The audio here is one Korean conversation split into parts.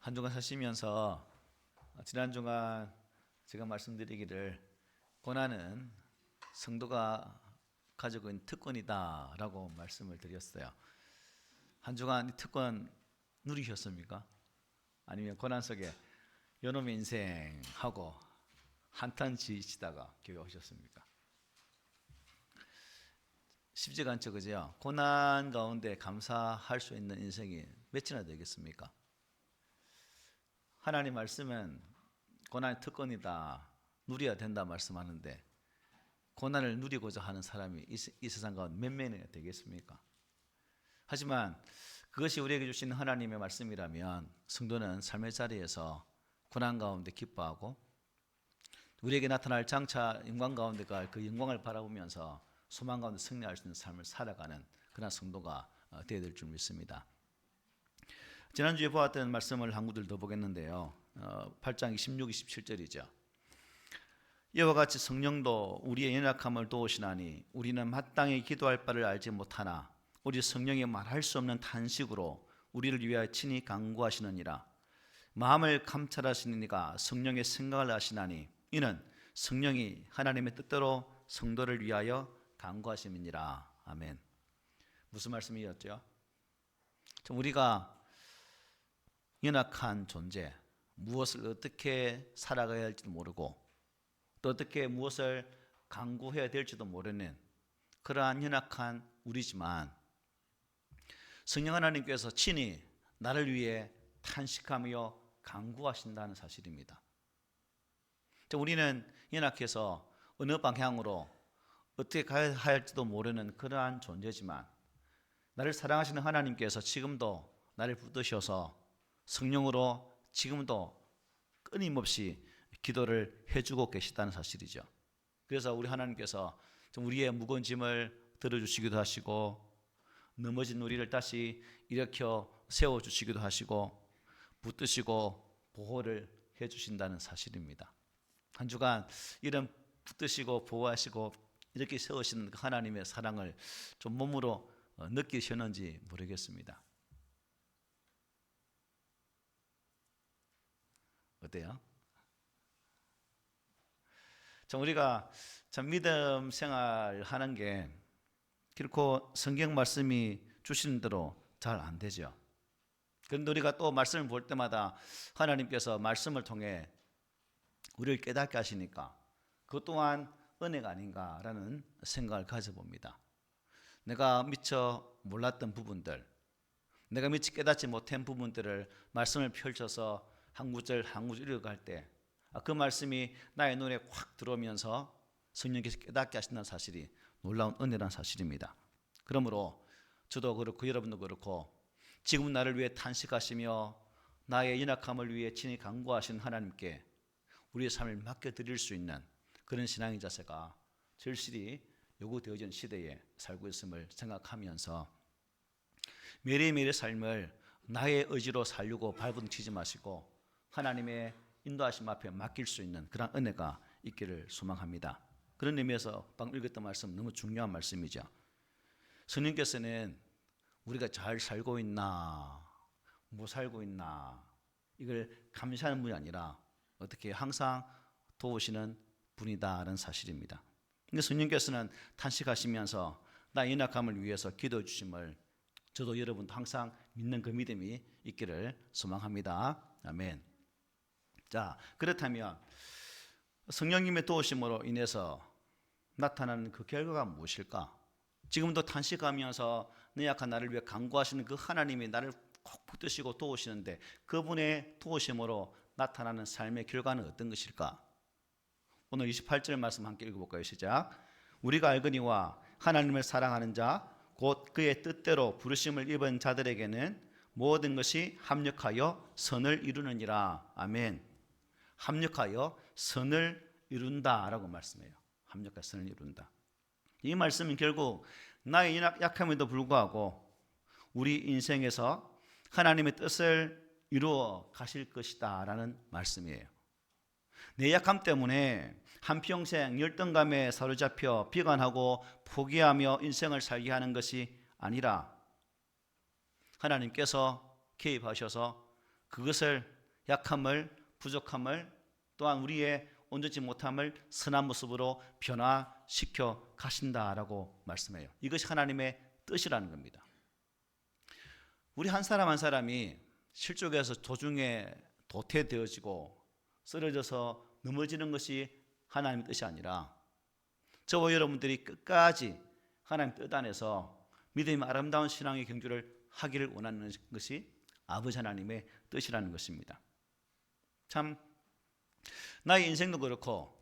한 주간 사시면서 지난 주간 제가 말씀드리기를 고난은 성도가 가지고 있는 특권이다라고 말씀을 드렸어요. 한 주간 이 특권 누리셨습니까? 아니면 고난 속에 요놈의 인생하고 한탄 지치다가 교회 오셨습니까? 쉽지가 않죠, 그죠? 고난 가운데 감사할 수 있는 인생이 몇이나 되겠습니까? 하나님 말씀은 고난의 특권이다, 누려야 된다 말씀하는데 고난을 누리고자 하는 사람이 이 세상 가운데 몇 명이나 되겠습니까? 하지만 그것이 우리에게 주신 하나님의 말씀이라면 성도는 삶의 자리에서 고난 가운데 기뻐하고 우리에게 나타날 장차 영광 가운데 갈 그 영광을 바라보면서 소망 가운데 승리할 수 있는 삶을 살아가는 그런 성도가 되어야 될 줄 믿습니다. 지난주에 보았던 말씀을 한 구절 더 보겠는데요. 8장 26, 27절이죠. 이와 같이 성령도 우리의 연약함을 도우시나니 우리는 마땅히 기도할 바를 알지 못하나 우리 성령이 말할 수 없는 탄식으로 우리를 위하여 친히 간구하시느니라. 마음을 감찰하시는 이가 성령의 생각을 아시나니 이는 성령이 하나님의 뜻대로 성도를 위하여 간구하심이니라. 아멘. 무슨 말씀이었죠? 우리가 연약한 존재, 무엇을 어떻게 살아가야 할지도 모르고 또 어떻게 무엇을 간구해야 될지도 모르는 그러한 연약한 우리지만 성령 하나님께서 친히 나를 위해 탄식하며 간구하신다는 사실입니다. 우리는 연약해서 어느 방향으로 어떻게 가야 할지도 모르는 그러한 존재지만 나를 사랑하시는 하나님께서 지금도 나를 붙드셔서 성령으로 지금도 끊임없이 기도를 해주고 계시다는 사실이죠. 그래서 우리 하나님께서 우리의 무거운 짐을 들어주시기도 하시고 넘어진 우리를 다시 일으켜 세워주시기도 하시고 붙드시고 보호를 해주신다는 사실입니다. 한 주간 이런 붙드시고 보호하시고 이렇게 세우시는 하나님의 사랑을 좀 몸으로 느끼셨는지 모르겠습니다. 어때요? 참 우리가 참 믿음 생활하는 게 결코 성경 말씀이 주시는 대로 잘 안 되죠. 그런데 우리가 또 말씀을 볼 때마다 하나님께서 말씀을 통해 우리를 깨닫게 하시니까 그것 또한 은혜가 아닌가라는 생각을 가져봅니다. 내가 미처 몰랐던 부분들, 내가 미처 깨닫지 못한 부분들을 말씀을 펼쳐서 한 구절 한 구절 읽어갈 때 그 말씀이 나의 눈에 확 들어오면서 성령께서 깨닫게 하신다는 사실이 놀라운 은혜라는 사실입니다. 그러므로 저도 그렇고 여러분도 그렇고 지금 나를 위해 탄식하시며 나의 연약함을 위해 친히 간구하신 하나님께 우리의 삶을 맡겨드릴 수 있는 그런 신앙의 자세가 절실히 요구되어진 시대에 살고 있음을 생각하면서 매일매일의 삶을 나의 의지로 살려고 발부둥치지 마시고 하나님의 인도하심 앞에 맡길 수 있는 그런 은혜가 있기를 소망합니다. 그런 의미에서 방금 읽었던 말씀 너무 중요한 말씀이죠. 성령께서는 우리가 잘 살고 있나 못 살고 있나 이걸 감시하는 분이 아니라 어떻게 항상 도우시는 분이다라는 사실입니다. 근데 성령께서는 탄식하시면서 나의 연약함을 위해서 기도해 주심을 저도 여러분도 항상 믿는 그 믿음이 있기를 소망합니다. 아멘. 자, 그렇다면 성령님의 도우심으로 인해서 나타나는 그 결과가 무엇일까? 지금도 탄식하면서 내 약한 나를 위해 간구하시는 그 하나님이 나를 꼭 붙드시고 도우시는데 그분의 도우심으로 나타나는 삶의 결과는 어떤 것일까? 오늘 28절 말씀 함께 읽어볼까요? 시작. 우리가 알거니와 하나님을 사랑하는 자 곧 그의 뜻대로 부르심을 입은 자들에게는 모든 것이 합력하여 선을 이루느니라. 아멘. 합력하여 선을 이룬다라고 말씀해요. 합력하여 선을 이룬다. 이 말씀은 결국 나의 약함에도 불구하고 우리 인생에서 하나님의 뜻을 이루어 가실 것이다 라는 말씀이에요. 내 약함 때문에 한평생 열등감에 사로잡혀 비관하고 포기하며 인생을 살게 하는 것이 아니라 하나님께서 개입하셔서 그것을 약함을, 부족함을, 또한 우리의 온전치 못함을 선한 모습으로 변화시켜 가신다라고 말씀해요. 이것이 하나님의 뜻이라는 겁니다. 우리 한 사람 한 사람이 실족해서 도중에 도태되어지고 쓰러져서 넘어지는 것이 하나님의 뜻이 아니라 저와 여러분들이 끝까지 하나님 뜻 안에서 믿음의 아름다운 신앙의 경주를 하기를 원하는 것이 아버지 하나님의 뜻이라는 것입니다. 참 나의 인생도 그렇고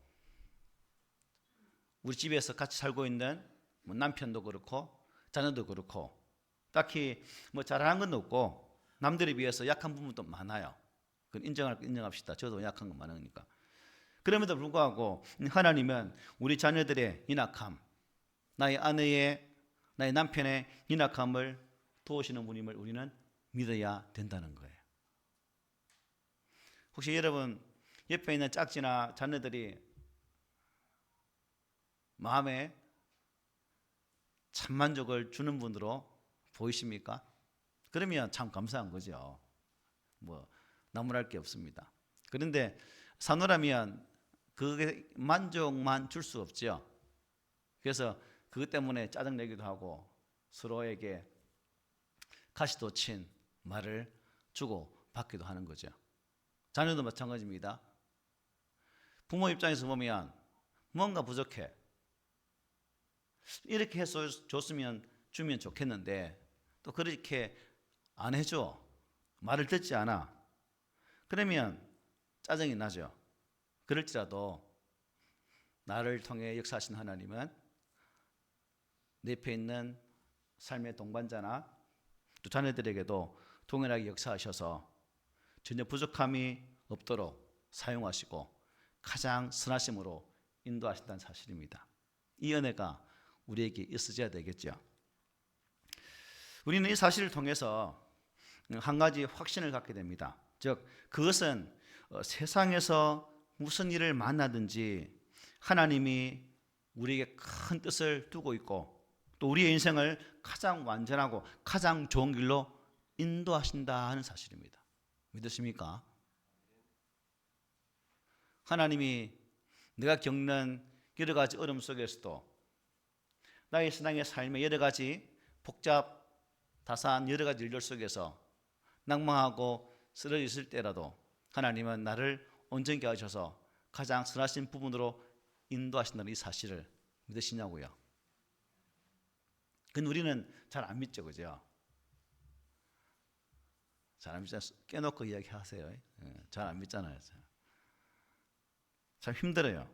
우리 집에서 같이 살고 있는 남편도 그렇고 자녀도 그렇고 딱히 잘하는 건 없고 남들에 비해서 약한 부분도 많아요. 그건 인정합시다. 저도 약한 건 많으니까. 그럼에도 불구하고 하나님은 우리 자녀들의 연약함, 나의 아내의, 나의 남편의 연약함을 도우시는 분임을 우리는 믿어야 된다는 거예요. 혹시 여러분 옆에 있는 짝지나 자녀들이 마음에 참만족을 주는 분으로 보이십니까? 그러면 참 감사한 거죠. 나무랄 게 없습니다. 그런데 사노라면 그게 만족만 줄 수 없죠. 그래서 그것 때문에 짜증내기도 하고 서로에게 가시도 친 말을 주고 받기도 하는 거죠. 자녀도 마찬가지입니다. 부모 입장에서 보면 뭔가 부족해. 이렇게 해서 주면 좋겠는데 또 그렇게 안 해줘. 말을 듣지 않아. 그러면 짜증이 나죠. 그럴지라도 나를 통해 역사하신 하나님은 내 옆에 있는 삶의 동반자나 또 자녀들에게도 동일하게 역사하셔서 전혀 부족함이 없도록 사용하시고 가장 선하심으로 인도하신다는 사실입니다. 이 은혜가 우리에게 있어져야 되겠죠. 우리는 이 사실을 통해서 한 가지 확신을 갖게 됩니다. 즉 그것은 세상에서 무슨 일을 만나든지 하나님이 우리에게 큰 뜻을 두고 있고 또 우리의 인생을 가장 완전하고 가장 좋은 길로 인도하신다 하는 사실입니다. 믿으십니까? 하나님이 내가 겪는 여러 가지 어려움 속에서도 나의 신앙의 삶의 여러 가지 복잡 다사한 여러 가지 일들 속에서 낭망하고 쓰러져 있을 때라도 하나님은 나를 온전케 하셔서 가장 선하신 부분으로 인도하신다는 이 사실을 믿으시냐고요. 근데 우리는 잘 안 믿죠, 그죠? 잘 안 믿잖아요. 깨놓고 이야기하세요. 잘 안 믿잖아요. 참 힘들어요.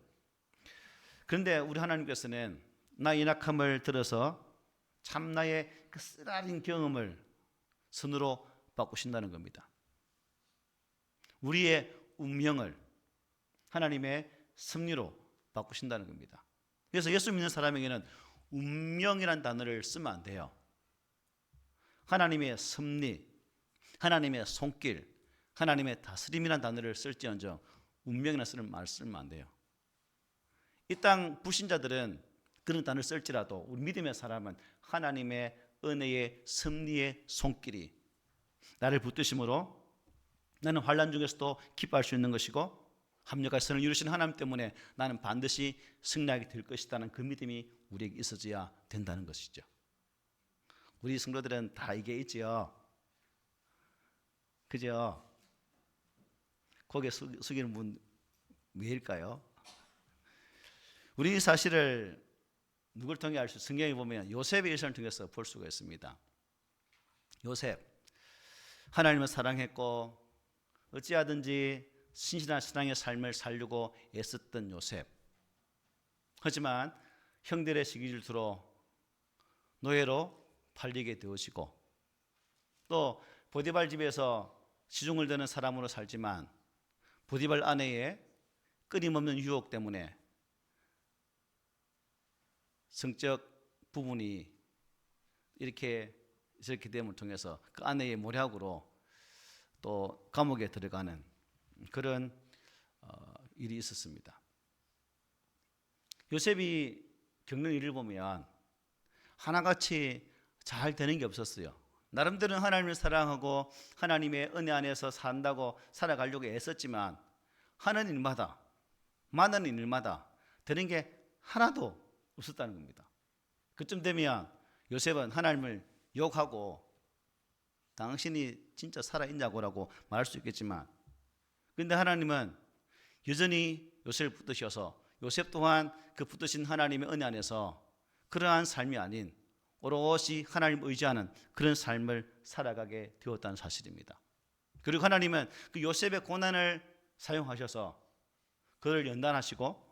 그런데 우리 하나님께서는 나의 연약함을 들어서 참 나의 그 쓰라린 경험을 선으로 바꾸신다는 겁니다. 우리의 운명을 하나님의 섭리로 바꾸신다는 겁니다. 그래서 예수 믿는 사람에게는 운명이라는 단어를 쓰면 안 돼요. 하나님의 섭리, 하나님의 손길, 하나님의 다스림이라는 단어를 쓸지언정 운명이라는 쓰는 말을 쓰면 안 돼요. 이 땅 불신자들은 그런 단어를 쓸지라도 우리 믿음의 사람은 하나님의 은혜의 섭리의 손길이 나를 붙드심으로 나는 환난 중에서도 기뻐할 수 있는 것이고 합력할 선을 이루신 하나님 때문에 나는 반드시 승리하게 될 것이라는 그 믿음이 우리에게 있어져야 된다는 것이죠. 우리 성도들은 다 이게 있지요. 그죠? 고개 숙이는 분 왜일까요? 우리 이 사실을 누굴 통해 알 수? 성경에 보면 요셉의 일생을 통해서 볼 수가 있습니다. 요셉 하나님을 사랑했고 어찌하든지 신실한 신앙의 삶을 살려고 애썼던 요셉. 하지만 형들의 시기를 두로 노예로 팔리게 되어지고 또 보디발 집에서 시중을 드는 사람으로 살지만 보디발 아내의 끊임없는 유혹 때문에 성적 부분이 이렇게 저렇게 됨을 통해서 그 아내의 모략으로 또 감옥에 들어가는 그런 일이 있었습니다. 요셉이 겪는 일을 보면 하나같이 잘 되는 게 없었어요. 나름대로는 하나님을 사랑하고 하나님의 은혜 안에서 산다고 살아가려고 애썼지만 하는 일마다, 많은 일마다 되는 게 하나도 없었다는 겁니다. 그쯤 되면 요셉은 하나님을 욕하고 당신이 진짜 살아있냐고라고 말할 수 있겠지만, 그런데 하나님은 여전히 요셉을 붙드셔서 요셉 또한 그 붙드신 하나님의 은혜 안에서 그러한 삶이 아닌 오롯이 하나님 의지하는 그런 삶을 살아가게 되었다는 사실입니다. 그리고 하나님은 그 요셉의 고난을 사용하셔서 그를 연단하시고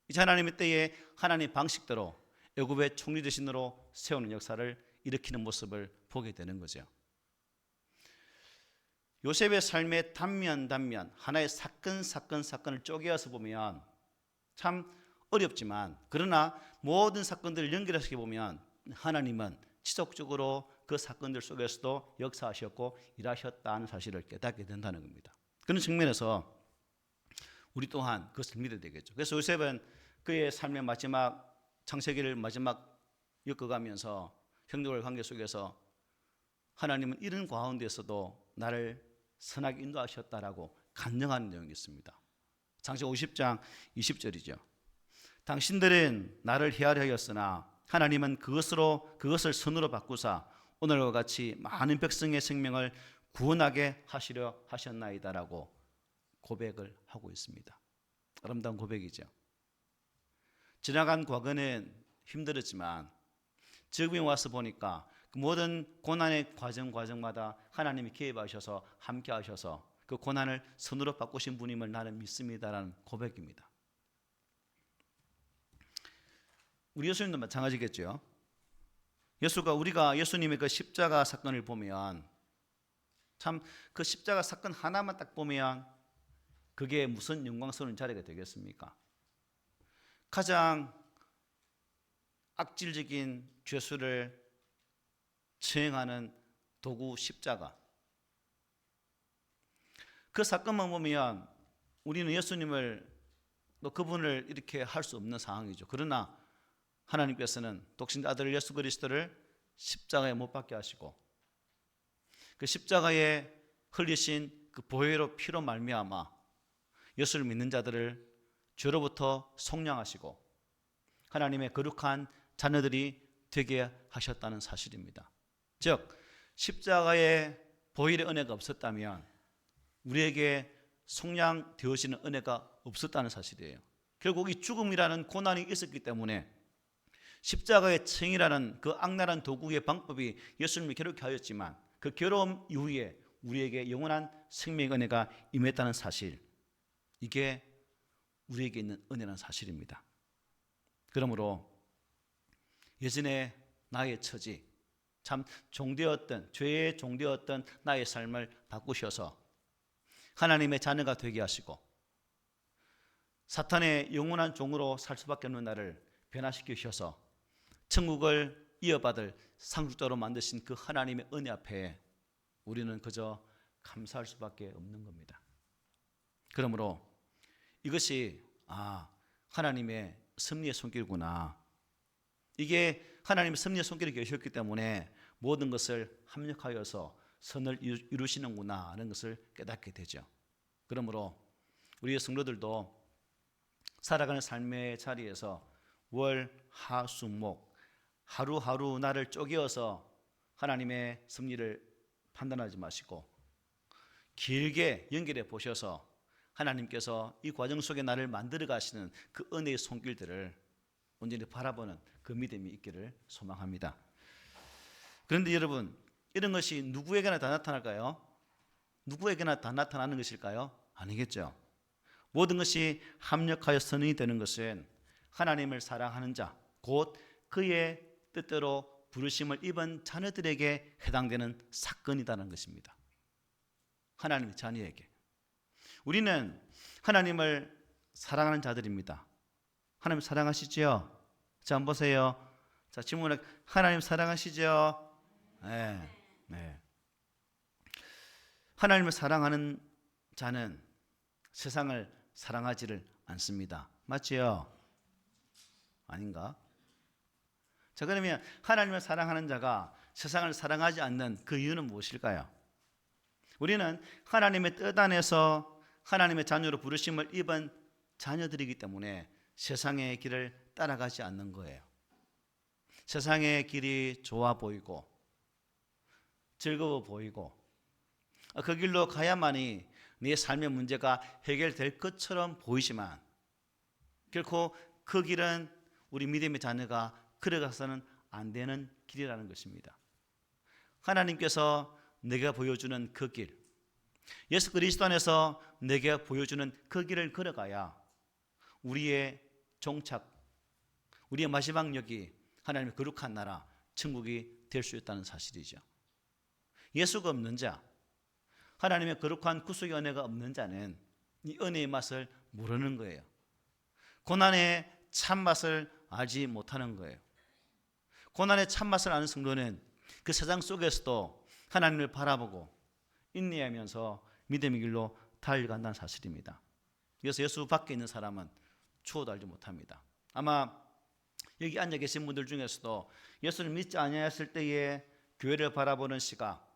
이제 하나님의 때에 하나님의 방식대로 애굽의 총리 대신으로 세우는 역사를 일으키는 모습을 보게 되는 거죠. 요셉의 삶의 단면 하나의 사건을 쪼개어서 보면 참 어렵지만, 그러나 모든 사건들을 연결해서 보면 하나님은 지속적으로 그 사건들 속에서도 역사하셨고 일하셨다는 사실을 깨닫게 된다는 겁니다. 그런 측면에서 우리 또한 그것을 믿어야 되겠죠. 그래서 요셉은 그의 삶의 마지막 창세기를 마지막 엮어가면서 형제들 관계 속에서 하나님은 이런 가운데서도 나를 선하게 인도하셨다라고 간증하는 내용이 있습니다. 창세기 50장 20절이죠. 당신들은 나를 헤아려 하였으나 하나님은 그것을 선으로 바꾸사 오늘과 같이 많은 백성의 생명을 구원하게 하시려 하셨나이다라고 고백을 하고 있습니다. 아름다운 고백이죠. 지나간 과거는 힘들었지만 지금에 와서 보니까 그 모든 고난의 과정마다 하나님이 개입하셔서 함께 하셔서 그 고난을 선으로 바꾸신 분임을 나는 믿습니다라는 고백입니다. 우리 예수님도 마찬가지겠죠. 우리가 예수님의 그 십자가 사건을 보면 참 그 십자가 사건 하나만 딱 보면 그게 무슨 영광스러운 자리가 되겠습니까? 가장 악질적인 죄수를 처형하는 도구 십자가. 그 사건만 보면 우리는 예수님을 또 그분을 이렇게 할 수 없는 상황이죠. 그러나 하나님께서는 독신 아들 예수 그리스도를 십자가에 못 박게 하시고 그 십자가에 흘리신 그 보혈로 피로 말미암아 예수를 믿는 자들을 죄로부터 속량하시고 하나님의 거룩한 자녀들이 되게 하셨다는 사실입니다. 즉 십자가의 보혈의 은혜가 없었다면 우리에게 속량되어지는 은혜가 없었다는 사실이에요. 결국 이 죽음이라는 고난이 있었기 때문에 십자가의 청이라는 그 악랄한 도구의 방법이 예수님을 괴롭게 하였지만 그 괴로움 이후에 우리에게 영원한 생명의 은혜가 임했다는 사실, 이게 우리에게 있는 은혜라는 사실입니다. 그러므로 예전에 나의 처지, 참 죄의 종되었던 나의 삶을 바꾸셔서 하나님의 자녀가 되게 하시고 사탄의 영원한 종으로 살 수밖에 없는 나를 변화시키셔서 천국을 이어받을 상속자로 만드신 그 하나님의 은혜 앞에 우리는 그저 감사할 수밖에 없는 겁니다. 그러므로 이것이 하나님의 섭리의 손길구나. 이게 하나님의 섭리의 손길이 계셨기 때문에 모든 것을 합력하여서 선을 이루시는구나 하는 것을 깨닫게 되죠. 그러므로 우리의 성도들도 살아가는 삶의 자리에서 월, 하, 수, 목 하루하루 나를 쪼개어서 하나님의 섭리를 판단하지 마시고 길게 연결해 보셔서 하나님께서 이 과정 속에 나를 만들어 가시는 그 은혜의 손길들을 온전히 바라보는 그 믿음이 있기를 소망합니다. 그런데 여러분, 이런 것이 누구에게나 다 나타날까요? 누구에게나 다 나타나는 것일까요? 아니겠죠. 모든 것이 합력하여 선이 되는 것은 하나님을 사랑하는 자, 곧 그의 뜻대로 부르심을 입은 자녀들에게 해당되는 사건이라는 것입니다. 하나님의 자녀에게. 우리는 하나님을 사랑하는 자들입니다. 하나님 사랑하시죠? 자, 한번 보세요. 자, 질문을 하나님 사랑하시죠? 네. 하나님을 사랑하는 자는 세상을 사랑하지를 않습니다. 맞지요? 아닌가? 자, 그러면 하나님을 사랑하는 자가 세상을 사랑하지 않는 그 이유는 무엇일까요? 우리는 하나님의 뜻 안에서 하나님의 자녀로 부르심을 입은 자녀들이기 때문에 세상의 길을 따라가지 않는 거예요. 세상의 길이 좋아 보이고 즐거워 보이고 그 길로 가야만이 네 삶의 문제가 해결될 것처럼 보이지만 결코 그 길은 우리 믿음의 자녀가 걸어가서는 안 되는 길이라는 것입니다. 하나님께서 내가 보여주는 그 길, 예수 그리스도 안에서 내게 보여주는 그 길을 걸어가야 우리의 종착, 우리의 마지막 역이 하나님의 거룩한 나라, 천국이 될 수 있다는 사실이죠. 예수가 없는 자, 하나님의 거룩한 구속의 은혜가 없는 자는 이 은혜의 맛을 모르는 거예요. 고난의 참맛을 알지 못하는 거예요. 고난의 참맛을 아는 성도는 그 세상 속에서도 하나님을 바라보고 인내하면서 믿음의 길로 달려간다는 사실입니다. 그래서 예수 밖에 있는 사람은 추워도 알지 못합니다. 아마 여기 앉아 계신 분들 중에서도 예수를 믿지 아니하였을 때에 교회를 바라보는 시각,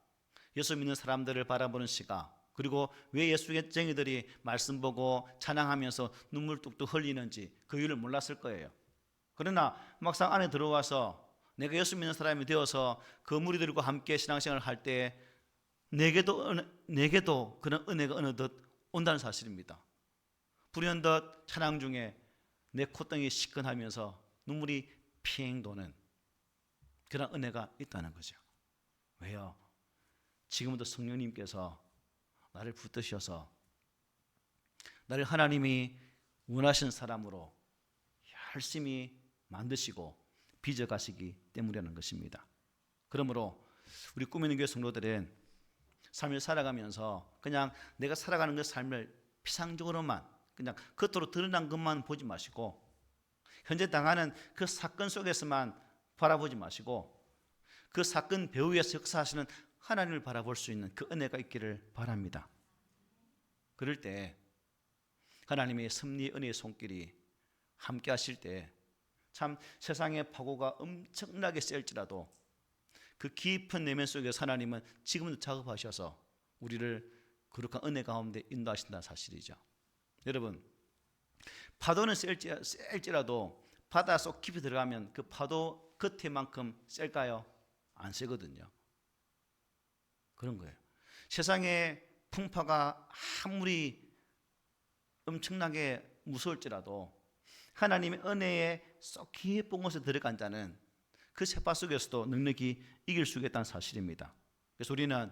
예수 믿는 사람들을 바라보는 시각, 그리고 왜 예수쟁이들이 말씀 보고 찬양하면서 눈물 뚝뚝 흘리는지 그 이유를 몰랐을 거예요. 그러나 막상 안에 들어와서 내가 예수 믿는 사람이 되어서 그 무리들과 함께 신앙생활을 할 때 내게도 그런 은혜가 어느덧 온다는 사실입니다. 불현듯 찬양 중에 내 콧등이 시큰하면서 눈물이 핑 도는 그런 은혜가 있다는 거죠. 왜요? 지금도 성령님께서 나를 붙드셔서 나를 하나님이 원하신 사람으로 열심히 만드시고 빚어가시기 때문이라는 것입니다. 그러므로 우리 꿈 있는 교회 성도들은 삶을 살아가면서 그냥 내가 살아가는 그 삶을 피상적으로만 그냥 겉으로 드러난 것만 보지 마시고 현재 당하는 그 사건 속에서만 바라보지 마시고 그 사건 배후에서 역사하시는 하나님을 바라볼 수 있는 그 은혜가 있기를 바랍니다. 그럴 때 하나님의 섭리 은혜의 손길이 함께 하실 때 참 세상의 파고가 엄청나게 셀지라도 그 깊은 내면 속에서 하나님은 지금도 작업하셔서 우리를 거룩한 은혜 가운데 인도하신다는 사실이죠. 여러분, 파도는 셀지라도 바다 속 깊이 들어가면 그 파도 겉에만큼 셀까요? 안 세거든요. 그런 거예요. 세상의 풍파가 아무리 엄청나게 무서울지라도 하나님의 은혜에 쏙 깊은 곳에 들어간 자는 그 세파 속에서도 넉넉히 이길 수 있다는 사실입니다. 그래서 우리는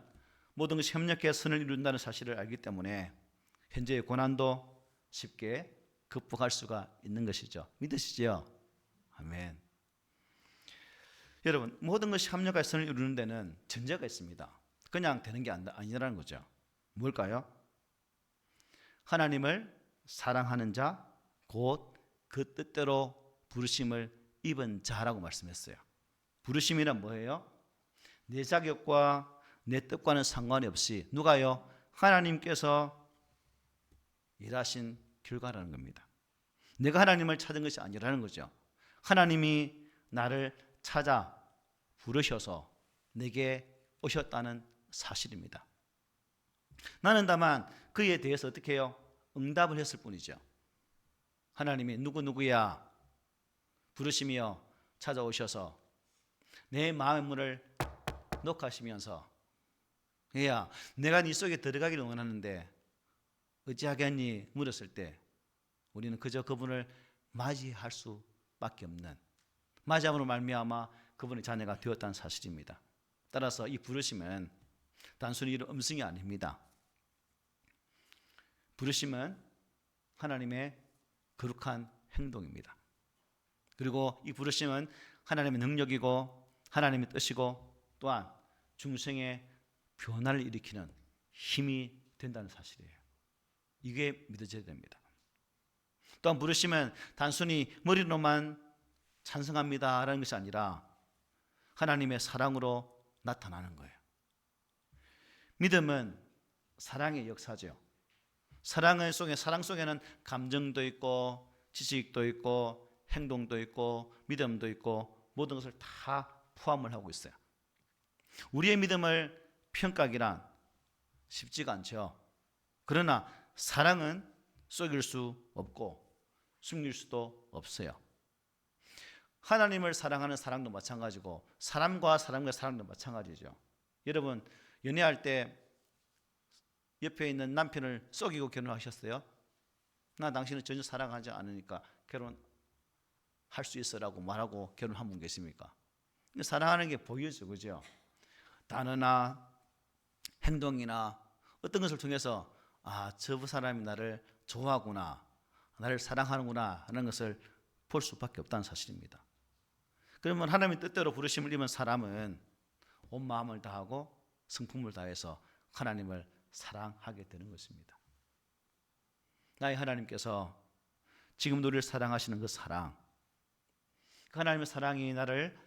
모든 것이 협력해 선을 이룬다는 사실을 알기 때문에 현재의 고난도 쉽게 극복할 수가 있는 것이죠. 믿으시죠? 아멘. 여러분, 모든 것이 협력해 선을 이루는 데는 전제가 있습니다. 그냥 되는 게 아니라는 거죠. 뭘까요? 하나님을 사랑하는 자, 곧 그 뜻대로 부르심을 입은 자라고 말씀했어요. 부르심이란 뭐예요? 내 자격과 내 뜻과는 상관이 없이 누가요? 하나님께서 일하신 결과라는 겁니다. 내가 하나님을 찾은 것이 아니라는 거죠. 하나님이 나를 찾아 부르셔서 내게 오셨다는 사실입니다. 나는 다만 그에 대해서 어떻게 해요? 응답을 했을 뿐이죠. 하나님이 누구누구야 부르시며 찾아오셔서 내 마음의 문을 녹하시면서 얘야 내가 네 속에 들어가기를 원하는데 어찌하겠니 물었을 때 우리는 그저 그분을 맞이할 수밖에 없는 맞이함으로 말미암아 그분의 자녀가 되었다는 사실입니다. 따라서 이 부르심은 단순히 이런 음성이 아닙니다. 부르심은 하나님의 거룩한 행동입니다. 그리고 이 부르심은 하나님의 능력이고 하나님의 뜻이고 또한 중생의 변화를 일으키는 힘이 된다는 사실이에요. 이게 믿어져야 됩니다. 또한 부르심은 단순히 머리로만 찬성합니다라는 것이 아니라 하나님의 사랑으로 나타나는 거예요. 믿음은 사랑의 역사죠. 사랑 속에는 감정도 있고 지식도 있고 행동도 있고 믿음도 있고 모든 것을 다 포함을 하고 있어요. 우리의 믿음을 평가하기란 쉽지가 않죠. 그러나 사랑은 속일 수 없고 숨길 수도 없어요. 하나님을 사랑하는 사랑도 마찬가지고 사람과 사랑도 마찬가지죠. 여러분 연애할 때 옆에 있는 남편을 속이고 결혼하셨어요? 나 당신을 전혀 사랑하지 않으니까 결혼할 수 있어라고 말하고 결혼한 분 계십니까? 사랑하는 게 보여져, 그죠? 단어나 행동이나 어떤 것을 통해서 저 사람이 나를 좋아하구나, 나를 사랑하는구나 하는 것을 볼 수밖에 없다는 사실입니다. 그러면 하나님의 뜻대로 부르심을 입은 사람은 온 마음을 다하고 성품을 다해서 하나님을 사랑하게 되는 것입니다. 나의 하나님께서 지금 우리를 사랑하시는 그 사랑, 그 하나님의 사랑이 나를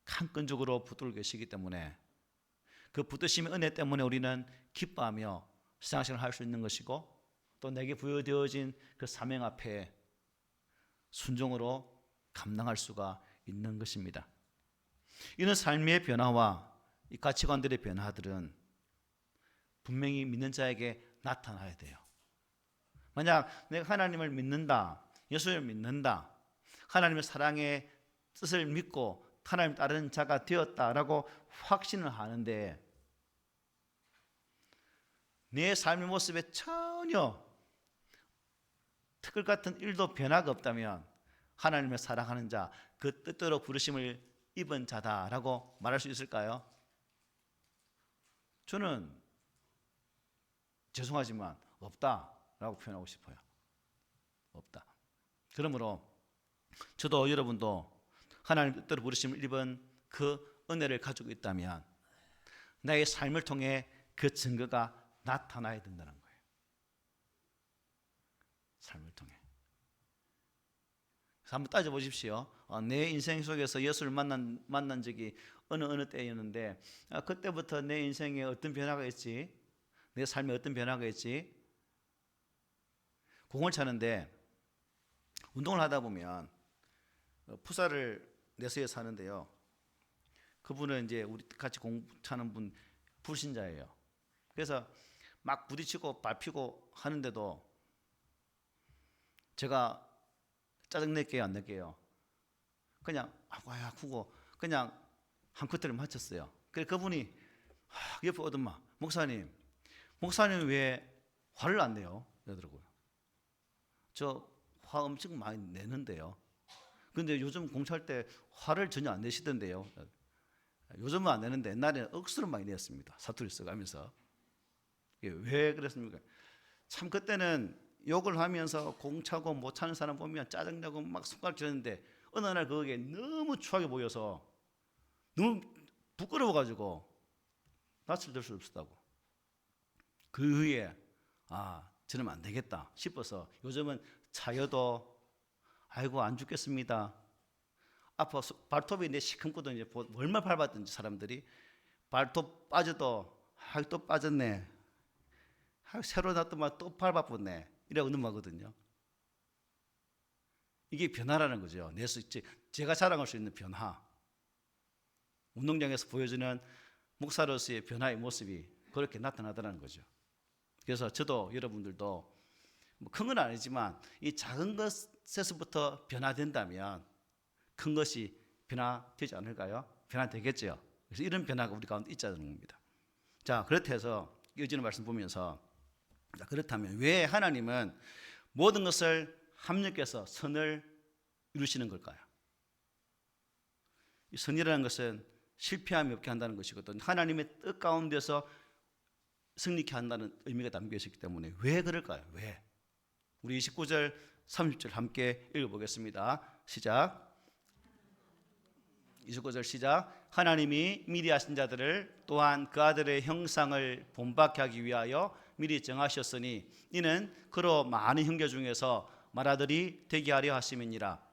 강건적으로 붙들고 계시기 때문에 그 붙드심의 은혜 때문에 우리는 기뻐하며 신앙생활을 할 수 있는 것이고 또 내게 부여되어진 그 사명 앞에 순종으로 감당할 수가 있는 것입니다. 이런 삶의 변화와 이 가치관들의 변화들은 분명히 믿는 자에게 나타나야 돼요. 만약 내가 하나님을 믿는다, 예수를 믿는다, 하나님의 사랑의 뜻을 믿고 하나님 따르는 자가 되었다라고 확신을 하는데 내 삶의 모습에 전혀 특글 같은 일도 변화가 없다면 하나님을 사랑하는 자, 그 뜻대로 부르심을 입은 자다라고 말할 수 있을까요? 저는 죄송하지만 없다라고 표현하고 싶어요. 없다. 그러므로 저도 여러분도 하나님 뜻대로 부르심을 입은 그 은혜를 가지고 있다면 나의 삶을 통해 그 증거가 나타나야 된다는 거예요. 삶을 통해. 한번 따져보십시오. 내 인생 속에서 예수를 만난 적이 어느 때였는데 그때부터 내 인생에 어떤 변화가 있지? 내 삶에 어떤 변화가 있지? 공을 차는데 운동을 하다 보면 푸사를 내서에 사는데요. 그분은 이제 우리 같이 공 차는 분 불신자예요. 그래서 막 부딪히고 밟히고 하는데도 제가 짜증 낼게요, 안 낼게요? 그냥 아구고 그냥 한 커트를 맞췄어요. 그래서 그분이 옆에 오더만 목사님 왜 화를 안 내요? 이러더라고요. 저 화 엄청 많이 내는데요. 근데 요즘 공차할 때 화를 전혀 안 내시던데요. 요즘은 안 내는데 옛날에는 억수로 많이 냈습니다. 사투리 써가면서. 왜 그랬습니까? 참 그때는 욕을 하면서 공 차고 못 차는 사람 보면 짜증나고 막 손가락 쥐는데 어느 날 그게 너무 추하게 보여서 너무 부끄러워가지고 낯을 들 수 없었다고. 그 후에 저는 안 되겠다 싶어서 요즘은 차여도 아이고 안 죽겠습니다. 아파 발톱이 내 시큼거든. 이제 얼마 밟았든지 사람들이 발톱 빠져도 또 빠졌네. 새로 놨더만 또 밟아봤네. 이라고 넘어가거든요. 이게 변화라는 거죠. 제가 자랑할 수 있는 변화. 운동장에서 보여주는 목사로서의 변화의 모습이 그렇게 나타나더라는 거죠. 그래서 저도 여러분들도 큰 건 아니지만 이 작은 것에서부터 변화된다면 큰 것이 변화되지 않을까요? 변화되겠죠. 그래서 이런 변화가 우리 가운데 있자는 겁니다. 자, 그렇다 해서 이어지는 말씀 보면서 그렇다면 왜 하나님은 모든 것을 합력해서 선을 이루시는 걸까요? 이 선이라는 것은 실패함이 없게 한다는 것이거든요. 하나님의 뜻 가운데서 승리케 한다는 의미가 담겨 있기 때문에 왜 그럴까요? 왜? 우리 29절 30절 함께 읽어보겠습니다. 시작. 29절 시작. 하나님이 미리 하신 자들을 또한 그 아들의 형상을 본받게 하기 위하여 미리 정하셨으니 이는 그로 많은 형제 중에서 맏아들이 되게 하려 하심이니라.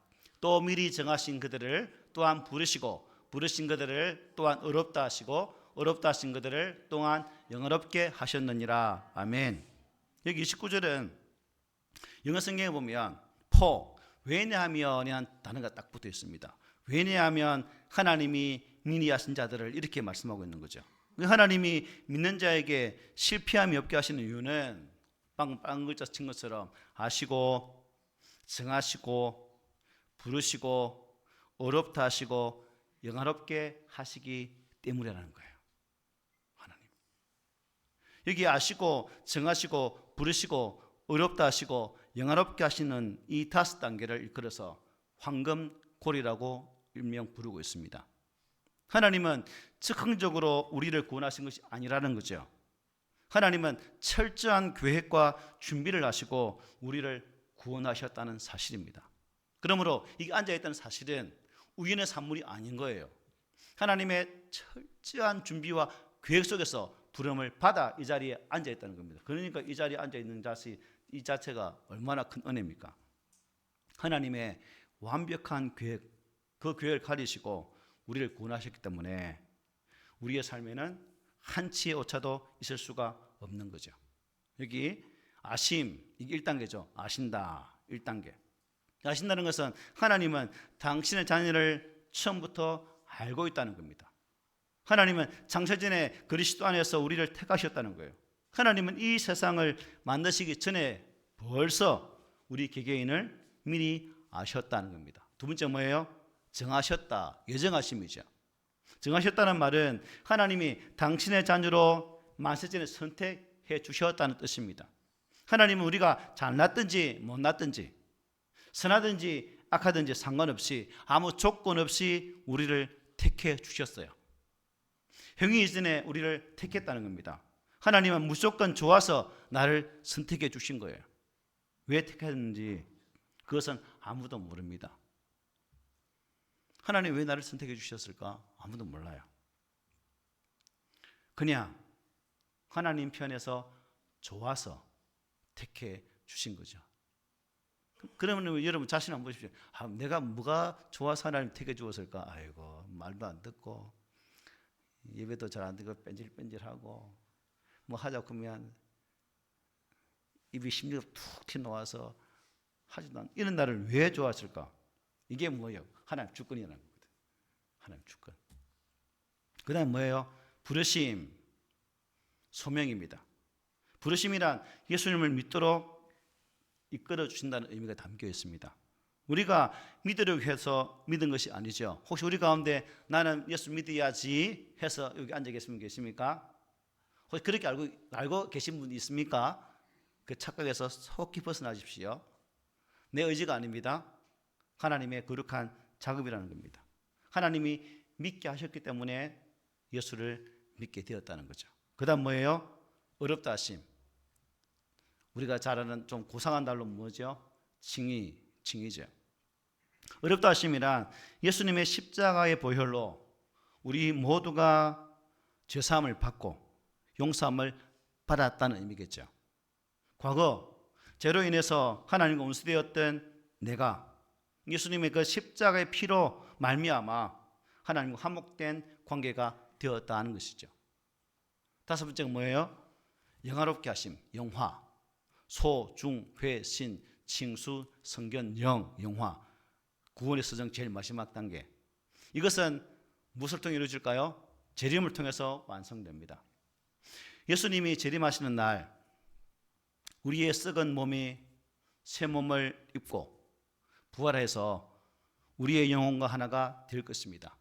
또 미리 정하신 그들을 또한 부르시고 부르신 그들을 또한 어렵다 하시고 어렵다 하신 그들을 또한 영어롭게 하셨느니라. 아멘. 여기 29절은 영어 성경에 보면 왜냐하면이라는 단어가 딱 붙어 있습니다. 왜냐하면 하나님이 미니하신 자들을 이렇게 말씀하고 있는 거죠. 하나님이 믿는 자에게 실패함이 없게 하시는 이유는 방금 글자 친 것처럼 아시고 정하시고 부르시고 어렵다 하시고 영화롭게 하시기 때문이라는 거예요. 하나님 여기 아시고 정하시고 부르시고 어렵다 하시고 영화롭게 하시는 이 5단계를 일컬어서 황금고리라고 일명 부르고 있습니다. 하나님은 즉흥적으로 우리를 구원하신 것이 아니라는 거죠. 하나님은 철저한 계획과 준비를 하시고 우리를 구원하셨다는 사실입니다. 그러므로 이 앉아있다는 사실은 우연의 산물이 아닌 거예요. 하나님의 철저한 준비와 계획 속에서 부름을 받아 이 자리에 앉아있다는 겁니다. 그러니까 이 자리에 앉아있는 이 자체가 얼마나 큰 은혜입니까? 하나님의 완벽한 계획, 그 계획을 가리시고 우리를 구원하셨기 때문에 우리의 삶에는 한치의 오차도 있을 수가 없는 거죠. 여기 아심, 이게 1단계죠. 아신다, 1단계. 아신다는 것은 하나님은 당신의 자녀를 처음부터 알고 있다는 겁니다. 하나님은 창세전에 그리스도 안에서 우리를 택하셨다는 거예요. 하나님은 이 세상을 만드시기 전에 벌써 우리 개개인을 미리 아셨다는 겁니다. 두 번째 뭐예요? 정하셨다, 예정하심이죠. 정하셨다는 말은 하나님이 당신의 자녀로 만세전에 선택해 주셨다는 뜻입니다. 하나님은 우리가 잘났든지 못났든지 선하든지 악하든지 상관없이 아무 조건 없이 우리를 택해 주셨어요. 형이 이전에 우리를 택했다는 겁니다. 하나님은 무조건 좋아서 나를 선택해 주신 거예요. 왜 택했는지 그것은 아무도 모릅니다. 하나님 왜 나를 선택해 주셨을까? 아무도 몰라요. 그냥 하나님 편에서 좋아서 택해 주신 거죠. 그러면 여러분 자신 한번 보십시오. 내가 뭐가 좋아서 하나님 택해 주었을까? 아이고 말도 안 듣고 예배도 잘 안 듣고 뺀질뺀질하고 뭐 하자고 하면 입이 심리가 툭 튀어나와서 하지도 않는 이런 나를 왜 좋아했을까? 이게 뭐예요? 하나님 주권이라는 거거든. 하나님 주권. 그 다음 뭐예요? 부르심, 소명입니다. 부르심이란 예수님을 믿도록 이끌어 주신다는 의미가 담겨 있습니다. 우리가 믿으려고 해서 믿은 것이 아니죠. 혹시 우리 가운데 나는 예수 믿어야지 해서 여기 앉아 계십니까? 혹시 그렇게 알고 계신 분이 있습니까? 그 착각에서 속히 벗어나십시오. 내 의지가 아닙니다. 하나님의 거룩한 작업이라는 겁니다. 하나님이 믿게 하셨기 때문에 예수를 믿게 되었다는 거죠. 그 다음 뭐예요? 어렵다 하심. 우리가 잘 아는 좀 고상한 말로 뭐죠? 칭의죠. 어렵다 하심이란 예수님의 십자가의 보혈로 우리 모두가 죄사함을 받고 용서함을 받았다는 의미겠죠. 과거 죄로 인해서 하나님과 원수되었던 내가 예수님의 그 십자가의 피로 말미암아 하나님과 화목된 관계가 되었다 하는 것이죠. 다섯 번째가 뭐예요? 영화롭게 하심, 영화. 소, 중, 회, 신, 칭수, 성견, 영화. 구원의 서정 제일 마지막 단계. 이것은 무엇을 통해 이루어질까요? 재림을 통해서 완성됩니다. 예수님이 재림하시는 날 우리의 썩은 몸이 새 몸을 입고 부활해서 우리의 영혼과 하나가 될 것입니다.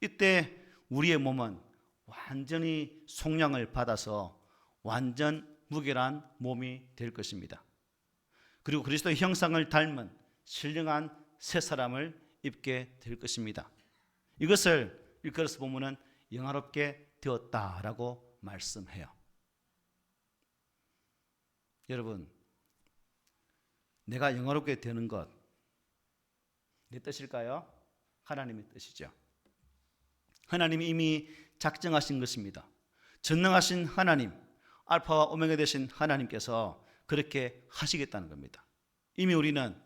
이때 우리의 몸은 완전히 속량을 받아서 완전 무결한 몸이 될 것입니다. 그리고 그리스도의 형상을 닮은 신령한 새 사람을 입게 될 것입니다. 이것을 일컬어서 보면은 영화롭게 되었다라고 말씀해요. 여러분, 내가 영화롭게 되는 것 내 뜻일까요? 하나님의 뜻이죠. 하나님이 이미 작정하신 것입니다. 전능하신 하나님, 알파와 오메가 되신 하나님께서 그렇게 하시겠다는 겁니다. 이미 우리는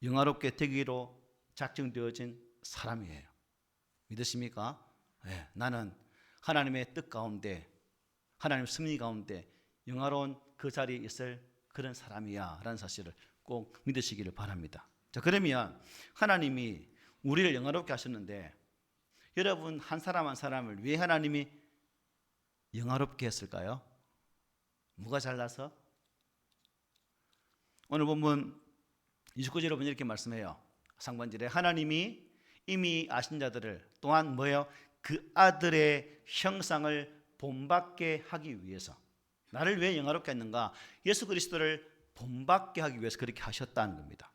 영화롭게 되기로 작정되어진 사람이에요. 믿으십니까? 네, 나는 하나님의 뜻 가운데, 하나님의 섭리 가운데 영화로운 그 자리에 있을 그런 사람이야 라는 사실을 꼭 믿으시기를 바랍니다. 자, 그러면 하나님이 우리를 영화롭게 하셨는데 여러분 한 사람 한 사람을 왜 하나님이 영화롭게 했을까요? 뭐가 잘나서? 오늘 본문 29절에 보면 이렇게 말씀해요. 상반절에 하나님이 이미 아신 자들을 또한 뭐예요? 그 아들의 형상을 본받게 하기 위해서. 나를 왜 영화롭게 했는가? 예수 그리스도를 본받게 하기 위해서 그렇게 하셨다는 겁니다.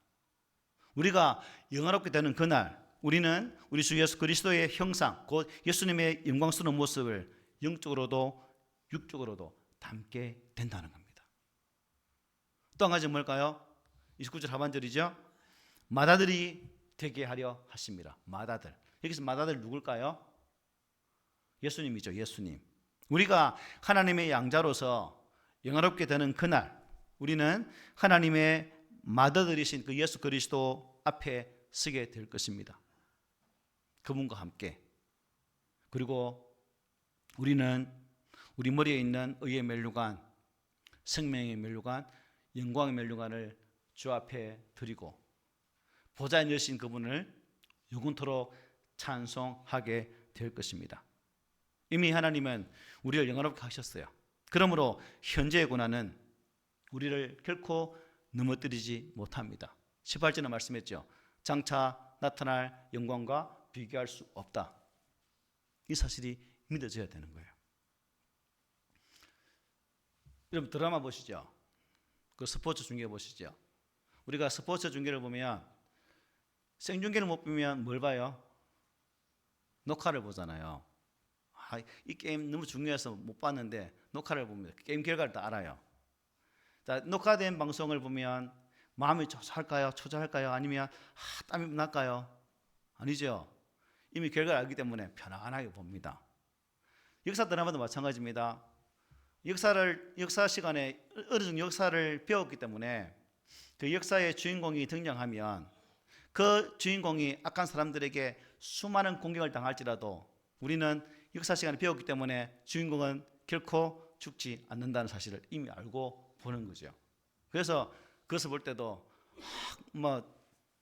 우리가 영화롭게 되는 그날 우리는 우리 주 예수 그리스도의 형상, 곧 예수님의 영광스러운 모습을 영적으로도 육적으로도 담게 된다는 겁니다. 또 한 가지 뭘까요? 29절 하반절이죠. 맏아들이 되게 하려 하십니다. 맏아들. 여기서 맏아들 누굴까요? 예수님이죠. 예수님. 우리가 하나님의 양자로서 영화롭게 되는 그날 우리는 하나님의 맏아들이신 그 예수 그리스도 앞에 서게 될 것입니다. 그분과 함께. 그리고 우리는 우리 머리에 있는 의의 면류관, 생명의 면류관, 영광의 면류관을 주 앞에 드리고 보좌에 누신 그분을 영원토록 찬송하게 될 것입니다. 이미 하나님은 우리를 영화롭게 하셨어요. 그러므로 현재의 고난은 우리를 결코 넘어뜨리지 못합니다. 18절에 말씀했죠. 장차 나타날 영광과 비교할 수 없다. 이 사실이 믿어져야 되는 거예요. 여러분 드라마 보시죠. 그 스포츠 중계 보시죠. 우리가 스포츠 중계를 보면 생중계를 못 보면 뭘 봐요? 녹화를 보잖아요. 이 게임 너무 중요해서 못 봤는데 녹화를 보면 게임 결과를 다 알아요. 자, 녹화된 방송을 보면 마음이 초조할까요? 초조할까요? 아니면 땀이 날까요? 아니죠. 이미 결과를 알기 때문에 편안하게 봅니다. 역사 드라마도 마찬가지입니다. 역사 시간에 어느 정도 역사를 배웠기 때문에 그 역사의 주인공이 등장하면 그 주인공이 악한 사람들에게 수많은 공격을 당할지라도 우리는 역사 시간에 배웠기 때문에 주인공은 결코 죽지 않는다는 사실을 이미 알고 보는 거죠. 그래서 그것을 볼 때도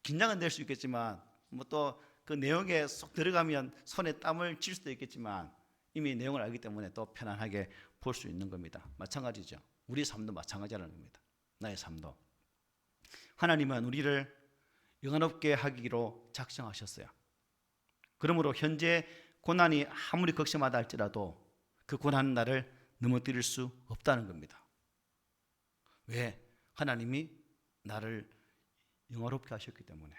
긴장은 될 수 있겠지만 또 그 내용에 쏙 들어가면 손에 땀을 칠 수도 있겠지만 이미 내용을 알기 때문에 또 편안하게 볼 수 있는 겁니다. 마찬가지죠. 우리 삶도 마찬가지라는 겁니다. 나의 삶도. 하나님은 우리를 영원롭게 하기로 작정하셨어요. 그러므로 현재 고난이 아무리 극심하다 할지라도 그 고난은 나를 넘어뜨릴 수 없다는 겁니다. 왜? 하나님이 나를 영화롭게 하셨기 때문에,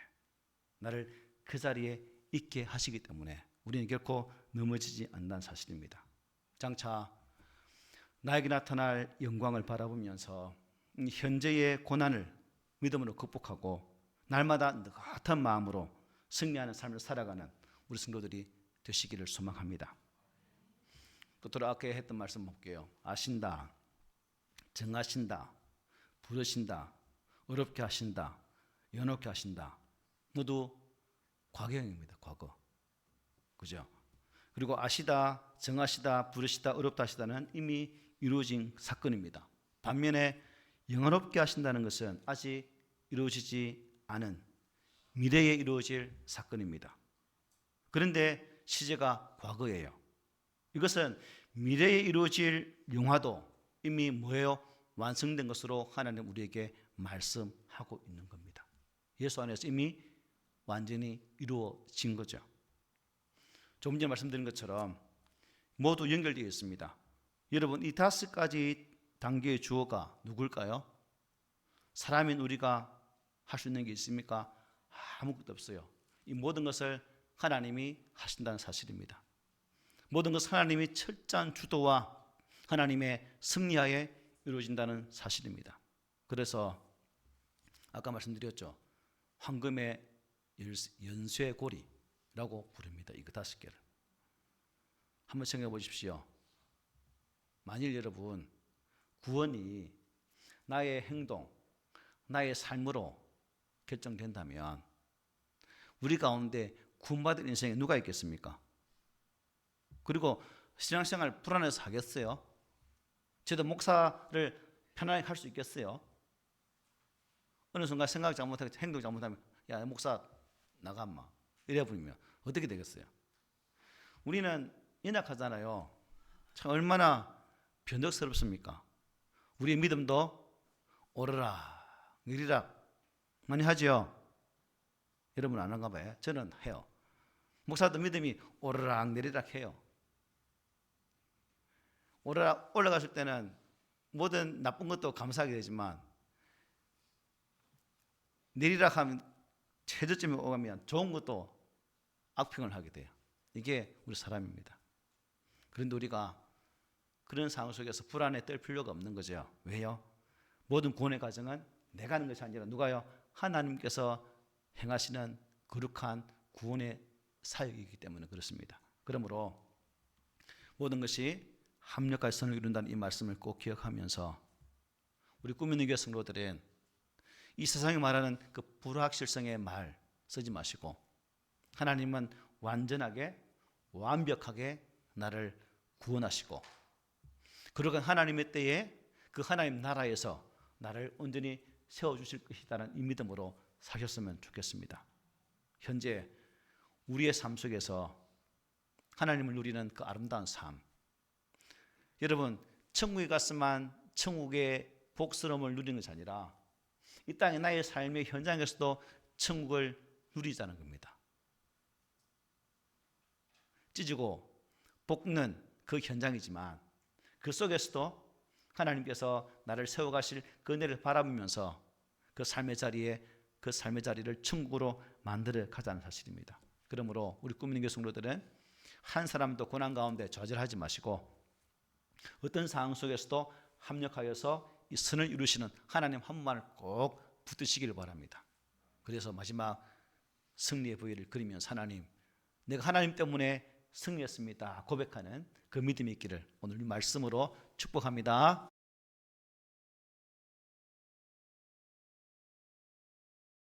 나를 그 자리에 있게 하시기 때문에 우리는 결코 넘어지지 않는다는 사실입니다. 장차 나에게 나타날 영광을 바라보면서 현재의 고난을 믿음으로 극복하고 날마다 느긋한 마음으로 승리하는 삶을 살아가는 우리 성도들이 되시기를 소망합니다. 끝으로 아까 했던 말씀 볼게요. 아신다, 정하신다, 부르신다, 어렵게 하신다, 연옥게 하신다. 모두 과거형입니다. 과거. 그죠? 그리고 아시다, 정하시다, 부르시다, 어렵다 하시다는 이미 이루어진 사건입니다. 반면에 영원롭게 하신다는 것은 아직 이루어지지 않은 미래에 이루어질 사건입니다. 그런데 시제가 과거예요. 이것은 미래에 이루어질 영화도 이미 뭐예요? 완성된 것으로 하나님 우리에게 말씀하고 있는 겁니다. 예수 안에서 이미 완전히 이루어진 거죠. 조금 전에 말씀드린 것처럼 모두 연결되어 있습니다. 여러분 이 5가지 단계의 주어가 누굴까요? 사람인 우리가 할 수 있는 게 있습니까? 아무것도 없어요. 이 모든 것을 하나님이 하신다는 사실입니다. 모든 것은 하나님이 철저한 주도와 하나님의 섭리하에 이루어진다는 사실입니다. 그래서 아까 말씀드렸죠. 황금의 연쇄고리라고 부릅니다. 이거 5개를. 한번 생각해 보십시오. 만일 여러분 구원이 나의 행동, 나의 삶으로 결정된다면 우리 가운데 구원받을 인생에 누가 있겠습니까? 그리고 신앙생활 불안해서 하겠어요? 저도 목사를 편하게 할 수 있겠어요? 어느 순간 생각 잘못하고 행동 잘못하면 야 목사 나가 인마 이래 버리면 어떻게 되겠어요? 우리는 연약하잖아요. 참 얼마나 변덕스럽습니까? 우리의 믿음도 오르락 내리락 많이 하죠. 여러분 안 한가 봐요. 저는 해요. 목사도 믿음이 오르락 내리락 해요. 오르락 올라갔을 때는 모든 나쁜 것도 감사하게 되지만 내리락 하면 최저점에 오가면 좋은 것도 악평을 하게 돼요. 이게 우리 사람입니다. 그런데 우리가 그런 상황 속에서 불안에 떨 필요가 없는 거죠. 왜요? 모든 구원의 과정은 내가 하는 것이 아니라 누가요? 하나님께서 행하시는 거룩한 구원의 사역이기 때문에 그렇습니다. 그러므로 모든 것이 합력할 선을 이룬다는 이 말씀을 꼭 기억하면서 우리 꿈있는 교회 성도들은 이 세상이 말하는 그 불확실성의 말 쓰지 마시고 하나님은 완전하게 완벽하게 나를 구원하시고 그러한 하나님의 때에 그 하나님 나라에서 나를 온전히 세워주실 것이라는 이 믿음으로 사셨으면 좋겠습니다. 현재 우리의 삶 속에서 하나님을 누리는 그 아름다운 삶, 여러분 천국에 갔으면 천국의 복스러움을 누리는 것이 아니라 이 땅의 나의 삶의 현장에서도 천국을 누리자는 겁니다. 찢고 볶는 그 현장이지만 그 속에서도 하나님께서 나를 세워가실 그 은혜를 바라보면서 그 삶의 자리를 천국으로 만들어 가자는 사실입니다. 그러므로 우리 꿈있는 교회 성도들은 한 사람도 고난 가운데 좌절하지 마시고 어떤 상황 속에서도 합력하여서 이 선을 이루시는 하나님 한 분만을 꼭 붙드시길 바랍니다. 그래서 마지막 승리의 부위를 그리면서 하나님, 내가 하나님 때문에 승리했습니다 고백하는 그 믿음이 있기를 오늘 이 말씀으로 축복합니다.